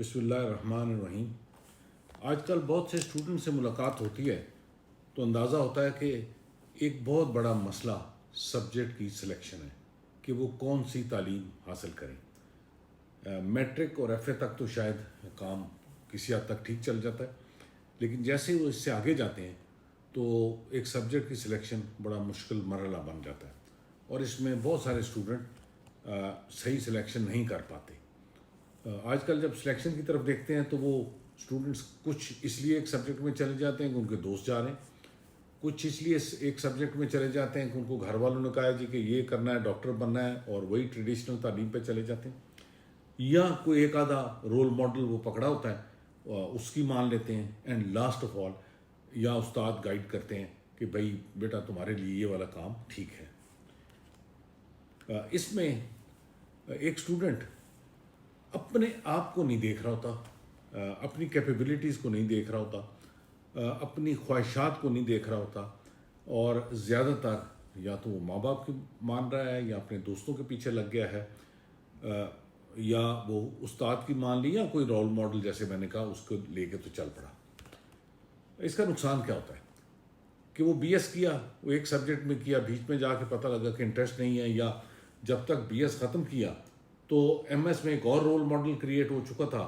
बिस्मिल्लाहिर्रहमानिर्रहीम। आजकल बहुत से स्टूडेंट से मुलाकात होती है तो अंदाज़ा होता है कि एक बहुत बड़ा मसला सब्जेक्ट की सिलेक्शन है कि वो कौन सी तालीम हासिल करें। मैट्रिक और एफ़ए तक तो शायद काम किसी हद तक ठीक चल जाता है, लेकिन जैसे वो इससे आगे जाते हैं तो एक सब्जेक्ट की सिलेक्शन बड़ा मुश्किल मरहला बन जाता है और इसमें बहुत सारे स्टूडेंट सही सिलेक्शन नहीं कर पाते। आजकल जब सिलेक्शन की तरफ देखते हैं तो वो स्टूडेंट्स कुछ इसलिए एक सब्जेक्ट में चले जाते हैं कि उनके दोस्त जा रहे हैं, कुछ इसलिए एक सब्जेक्ट में चले जाते हैं कि उनको घर वालों ने कहा है जी कि ये करना है, डॉक्टर बनना है, और वही ट्रेडिशनल तालीम पे चले जाते हैं, या कोई एक आधा रोल मॉडल वो पकड़ा होता है उसकी मान लेते हैं, एंड लास्ट ऑफ ऑल या उस्ताद गाइड करते हैं कि भाई बेटा तुम्हारे लिए ये वाला काम ठीक है। इसमें एक स्टूडेंट अपने आप को नहीं देख रहा होता, अपनी कैपेबिलिटीज़ को नहीं देख रहा होता, अपनी ख्वाहिशात को नहीं देख रहा होता, और ज़्यादातर या तो वो माँ बाप की मान रहा है या अपने दोस्तों के पीछे लग गया है, या वो उस्ताद की मान ली या कोई रोल मॉडल जैसे मैंने कहा उसको लेके तो चल पड़ा। इसका नुकसान क्या होता है कि वो बीएस किया, वो एक सब्जेक्ट में किया, बीच में जाके पता लगा कि इंटरेस्ट नहीं है, या जब तक बीएस ख़त्म किया तो एमएस में एक और रोल मॉडल क्रिएट हो चुका था,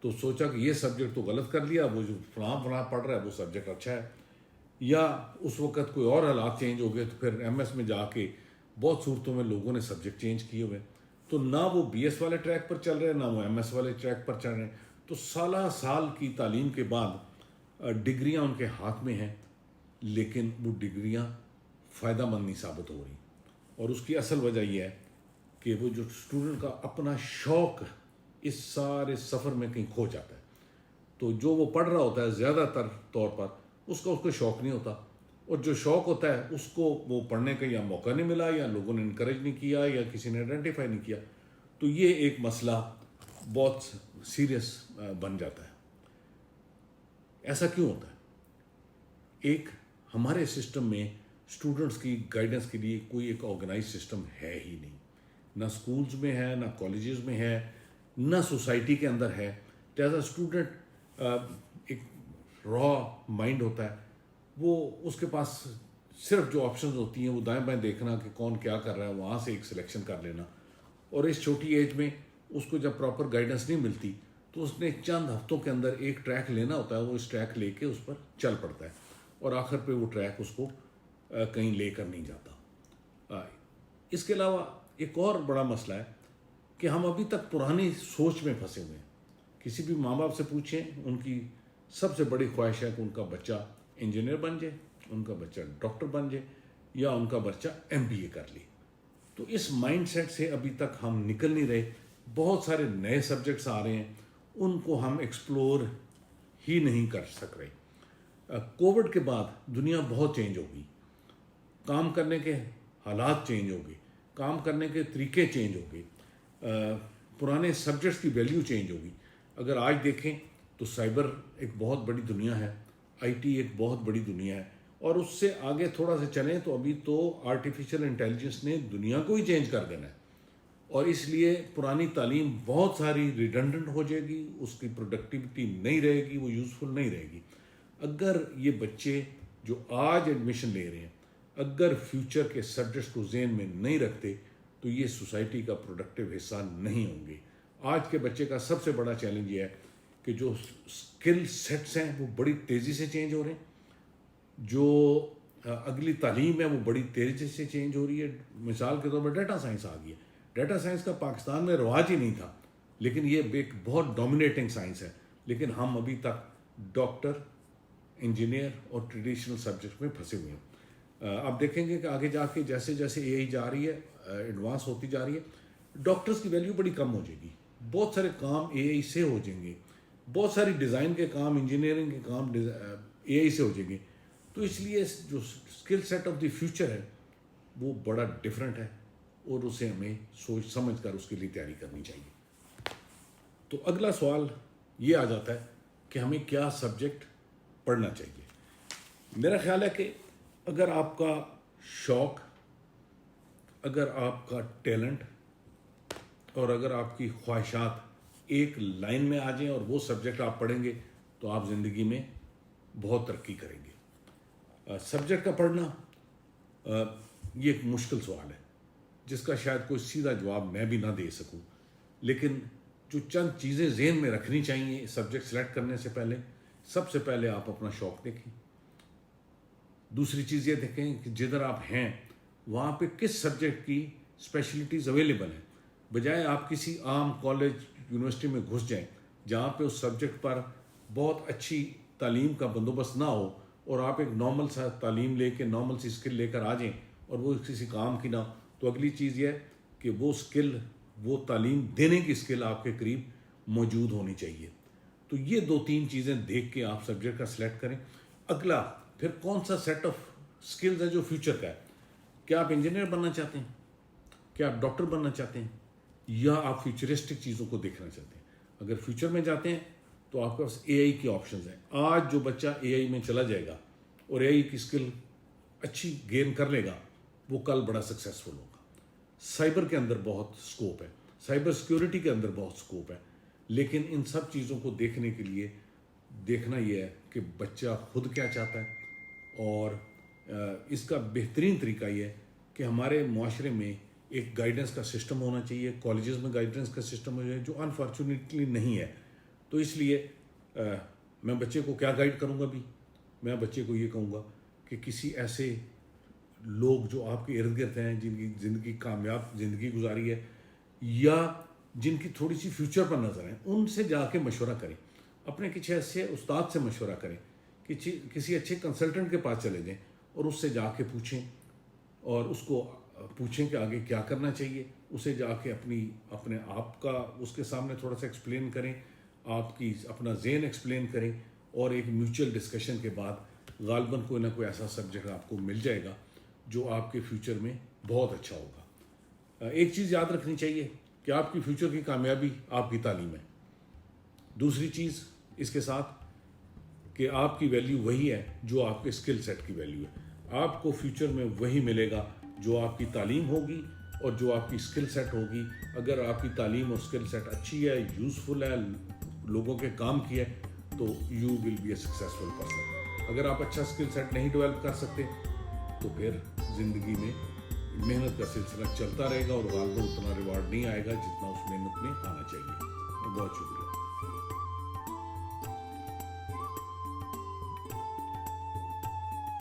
तो सोचा कि ये सब्जेक्ट तो गलत कर लिया, वो जो फलां पढ़ रहा है वो सब्जेक्ट अच्छा है, या उस वक़्त कोई और हालात चेंज हो गए तो फिर एमएस में जाके बहुत सूरतों में लोगों ने सब्जेक्ट चेंज किए हुए, तो ना वो बीएस वाले ट्रैक पर चल रहे हैं ना वो एमएस वाले ट्रैक पर चल रहे हैं। तो साल की तालीम के बाद डिग्रियाँ उनके हाथ में हैं, लेकिन वो डिग्रियाँ फ़ायदेमंद नहीं साबित हो रही, और उसकी असल वजह यह है कि वो जो स्टूडेंट का अपना शौक़ इस सारे सफ़र में कहीं खो जाता है। तो जो वो पढ़ रहा होता है ज़्यादातर तौर पर उसको शौक़ नहीं होता, और जो शौक़ होता है उसको वो पढ़ने का या मौका नहीं मिला, या लोगों ने इनकरेज नहीं किया, या किसी ने आइडेंटिफाई नहीं किया। तो ये एक मसला बहुत सीरियस बन जाता है। ऐसा क्यों होता है? एक हमारे सिस्टम में स्टूडेंट्स की गाइडेंस के लिए कोई एक ऑर्गेनाइज सिस्टम है ही नहीं, ना स्कूल्स में है, ना कॉलेजेस में है, ना सोसाइटी के अंदर है। एज अ स्टूडेंट एक रॉ माइंड होता है, वो उसके पास सिर्फ जो ऑप्शंस होती हैं वो दाएं बाएं देखना कि कौन क्या कर रहा है, वहाँ से एक सिलेक्शन कर लेना, और इस छोटी एज में उसको जब प्रॉपर गाइडेंस नहीं मिलती तो उसने चंद हफ्तों के अंदर एक ट्रैक लेना होता है, वो इस ट्रैक लेके उस पर चल पड़ता है, और आखिर पे वो ट्रैक उसको कहीं लेकर नहीं जाता। इसके अलावा एक और बड़ा मसला है कि हम अभी तक पुरानी सोच में फंसे हुए हैं। किसी भी माँ बाप से पूछें, उनकी सबसे बड़ी ख्वाहिश है कि उनका बच्चा इंजीनियर बन जाए, उनका बच्चा डॉक्टर बन जाए, या उनका बच्चा एमबीए कर ले। तो इस माइंडसेट से अभी तक हम निकल नहीं रहे। बहुत सारे नए सब्जेक्ट्स आ रहे हैं, उनको हम एक्सप्लोर ही नहीं कर सक रहे। कोविड के बाद दुनिया बहुत चेंज हो गई, काम करने के हालात चेंज हो गए, काम करने के तरीके चेंज हो गए, पुराने सब्जेक्ट्स की वैल्यू चेंज होगी। अगर आज देखें तो साइबर एक बहुत बड़ी दुनिया है, आईटी एक बहुत बड़ी दुनिया है, और उससे आगे थोड़ा सा चलें तो अभी तो आर्टिफिशियल इंटेलिजेंस ने दुनिया को ही चेंज कर देना है, और इसलिए पुरानी तालीम बहुत सारी रिडंडेंट हो जाएगी, उसकी प्रोडक्टिविटी नहीं रहेगी, वो यूज़फुल नहीं रहेगी। अगर ये बच्चे जो आज एडमिशन ले रहे हैं अगर फ्यूचर के सब्जेक्ट्स को ज़हन में नहीं रखते तो ये सोसाइटी का प्रोडक्टिव हिस्सा नहीं होंगे। आज के बच्चे का सबसे बड़ा चैलेंज ये है कि जो स्किल सेट्स हैं वो बड़ी तेज़ी से चेंज हो रहे हैं, जो अगली तालीम है वो बड़ी तेज़ी से चेंज हो रही है। मिसाल के तौर पर डाटा साइंस आ गई है। डाटा साइंस का पाकिस्तान में रवाज ही नहीं था, लेकिन ये एक बहुत डोमिनेटिंग साइंस है, लेकिन हम अभी तक डॉक्टर, इंजीनियर और ट्रेडिशनल सब्जेक्ट में फंसे हुए हैं। आप देखेंगे कि आगे जाके जैसे जैसे एआई जा रही है, एडवांस होती जा रही है, डॉक्टर्स की वैल्यू बड़ी कम हो जाएगी, बहुत सारे काम एआई से हो जाएंगे, बहुत सारी डिज़ाइन के काम, इंजीनियरिंग के काम एआई से हो जाएंगे। तो इसलिए जो skill set of the future है वो बड़ा डिफरेंट है, और उसे हमें सोच समझ कर उसके लिए तैयारी करनी चाहिए। तो अगला सवाल ये आ जाता है कि हमें क्या सब्जेक्ट पढ़ना चाहिए। मेरा ख्याल है कि अगर आपका शौक़, अगर आपका टैलेंट और अगर आपकी ख्वाहिशात ایک لائن میں آ جائیں اور وہ سبجیکٹ آپ پڑھیں گے تو آپ زندگی میں بہت ترقی کریں گے. سبجیکٹ کا پڑھنا یہ ایک مشکل سوال ہے جس کا شاید کوئی سیدھا جواب میں بھی نہ دے سکوں, لیکن جو چند چیزیں ذہن میں رکھنی چاہیے سبجیکٹ سلیکٹ کرنے سے پہلے, سب سے پہلے آپ اپنا شوق دیکھیں. دوسری چیز یہ دیکھیں کہ جدھر آپ ہیں وہاں پہ کس سبجیکٹ کی اسپیشلٹیز اویلیبل ہیں, بجائے آپ کسی عام کالج یونیورسٹی میں گھس جائیں جہاں پہ اس سبجیکٹ پر بہت اچھی تعلیم کا بندوبست نہ ہو اور آپ ایک نارمل سا تعلیم لے کے نارمل سی اسکل لے کر آ جائیں اور وہ کسی کام کی نہ ہو. تو اگلی چیز یہ ہے کہ وہ اسکل, وہ تعلیم دینے کی اسکل آپ کے قریب موجود ہونی چاہیے. تو یہ 2-3 چیزیں دیکھ کے آپ سبجیکٹ کا سلیکٹ کریں. اگلا پھر کون سا سیٹ آف اسکلز ہے جو فیوچر کا ہے. کیا آپ انجینئر بننا چاہتے ہیں, کیا آپ ڈاکٹر بننا چاہتے ہیں, یا آپ فیوچرسٹک چیزوں کو دیکھنا چاہتے ہیں. اگر فیوچر میں جاتے ہیں تو آپ کے پاس اے آئی کے آپشنز ہیں. آج جو بچہ اے آئی میں چلا جائے گا اور اے آئی کی اسکل اچھی گین کر لے گا وہ کل بڑا سکسیسفل ہوگا. سائبر کے اندر بہت سکوپ ہے, سائبر سیکیورٹی کے اندر بہت سکوپ ہے, لیکن ان سب چیزوں کو دیکھنے کے لیے دیکھنا یہ ہے کہ بچہ خود کیا چاہتا ہے. اور اس کا بہترین طریقہ یہ ہے کہ ہمارے معاشرے میں ایک گائیڈنس کا سسٹم ہونا چاہیے, کالجز میں گائیڈنس کا سسٹم ہو جائے جو انفارچونیٹلی نہیں ہے. تو اس لیے میں بچے کو کیا گائیڈ کروں گا بھی, میں بچے کو یہ کہوں گا کہ کسی ایسے لوگ جو آپ کے ارد گرد ہیں جن کی زندگی کامیاب زندگی گزاری ہے یا جن کی تھوڑی سی فیوچر پر نظر ہے, ان سے جا کے مشورہ کریں. اپنے کسی ایسے استاد سے مشورہ کریں, کسی اچھے کنسلٹنٹ کے پاس چلے جائیں اور اس سے جا کے پوچھیں اور اس کو پوچھیں کہ آگے کیا کرنا چاہیے. اسے جا کے اپنے آپ کا اس کے سامنے تھوڑا سا ایکسپلین کریں, آپ کی اپنا ذہن ایکسپلین کریں, اور ایک میوچل ڈسکشن کے بعد غالباً کوئی نہ کوئی ایسا سبجیکٹ آپ کو مل جائے گا جو آپ کے فیوچر میں بہت اچھا ہوگا. ایک چیز یاد رکھنی چاہیے کہ آپ کی فیوچر کی کامیابی آپ کی تعلیم ہے. دوسری چیز اس کے ساتھ کہ آپ کی ویلیو وہی ہے جو آپ کے اسکل سیٹ کی ویلیو ہے. آپ کو فیوچر میں وہی ملے گا جو آپ کی تعلیم ہوگی اور جو آپ کی اسکل سیٹ ہوگی. اگر آپ کی تعلیم اور اسکل سیٹ اچھی ہے, یوزفل ہے, لوگوں کے کام کی ہے, تو you will be a successful person. اگر آپ اچھا اسکل سیٹ نہیں ڈیولپ کر سکتے تو پھر زندگی میں محنت کا سلسلہ چلتا رہے گا اور غالباً اتنا ریوارڈ نہیں آئے گا جتنا اس محنت میں آنا چاہیے. بہت شکریہ.